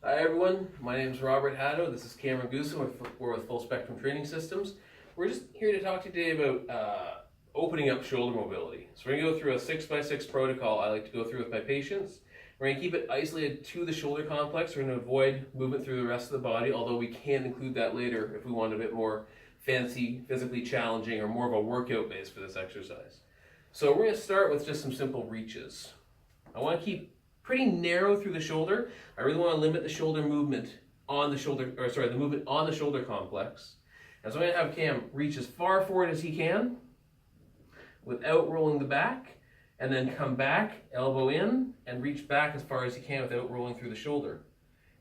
Hi everyone, my name is Robert Haddo. This is Cameron Goosen. We're with Full Spectrum Training Systems. We're just here to talk to you today about opening up shoulder mobility. So we're going to go through a 6x6 protocol I like to go through with my patients. We're going to keep it isolated to the shoulder complex. We're going to avoid movement through the rest of the body, although we can include that later if we want a bit more fancy, physically challenging, or more of a workout base for this exercise. So we're going to start with just some simple reaches. I want to keep pretty narrow through the shoulder. I really want to limit the shoulder movement on the shoulder, the movement on the shoulder complex. And so I'm going to have Cam reach as far forward as he can without rolling the back, and then come back, elbow in, and reach back as far as he can without rolling through the shoulder.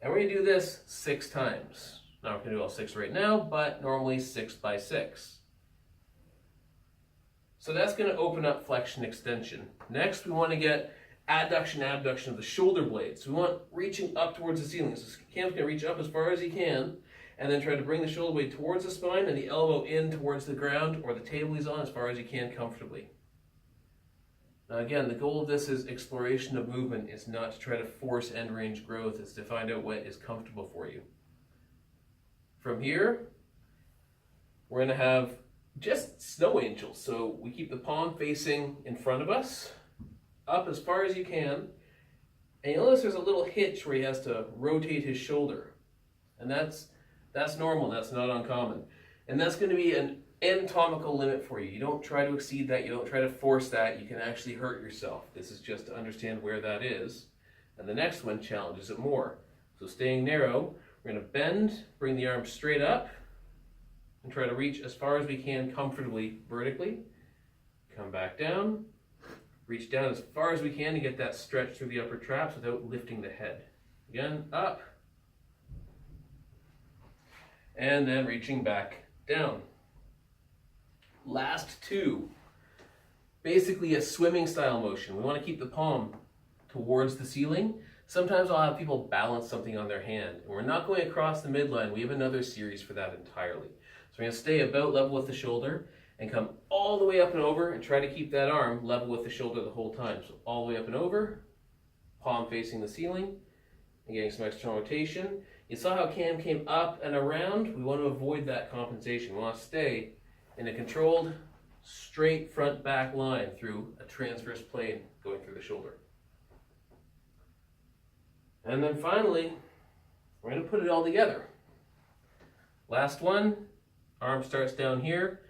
And we're going to do this 6 times. Not going to do all 6 right now, but normally 6x6. So that's going to open up flexion extension. Next, we want to get adduction, abduction of the shoulder blades. So we want reaching up towards the ceiling. So Cam's going to reach up as far as he can, and then try to bring the shoulder blade towards the spine and the elbow in towards the ground or the table he's on as far as he can comfortably. Now again, the goal of this is exploration of movement. It's not to try to force end range growth. It's to find out what is comfortable for you. From here, we're going to have just snow angels. So we keep the palm facing in front of us, up as far as you can, and you'll notice there's a little hitch where he has to rotate his shoulder, and that's normal. That's not uncommon, and that's going to be an anatomical limit for you. You don't try to exceed that. You don't try to force that. You can actually hurt yourself. This is just to understand where that is, and the next one challenges it more. So staying narrow, we're going to bend, bring the arm straight up, and try to reach as far as we can comfortably vertically. Come back down. Reach down as far as we can to get that stretch through the upper traps without lifting the head. Again, up. And then reaching back down. Last 2. Basically a swimming style motion. We want to keep the palm towards the ceiling. Sometimes I'll have people balance something on their hand. And we're not going across the midline. We have another series for that entirely. So we're going to stay about level with the shoulder and come all the way up and over and try to keep that arm level with the shoulder the whole time. So all the way up and over, palm facing the ceiling, and getting some external rotation. You saw how Cam came up and around. We want to avoid that compensation. We want to stay in a controlled, straight front-back line through a transverse plane going through the shoulder. And then finally, we're going to put it all together. Last one, arm starts down here,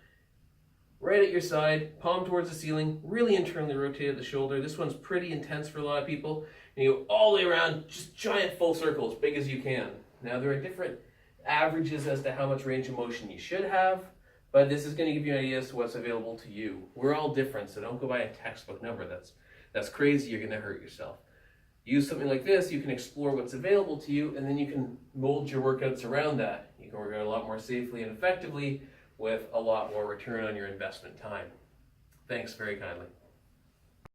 right at your side, palm towards the ceiling, really internally rotated the shoulder. This one's pretty intense for a lot of people. And you go all the way around, just giant full circle, as big as you can. Now there are different averages as to how much range of motion you should have, but this is going to give you an idea as to what's available to you. We're all different, so don't go by a textbook number. That's crazy, you're going to hurt yourself. Use something like this, you can explore what's available to you, and then you can mold your workouts around that. You can work out a lot more safely and effectively with a lot more return on your investment time. Thanks very kindly.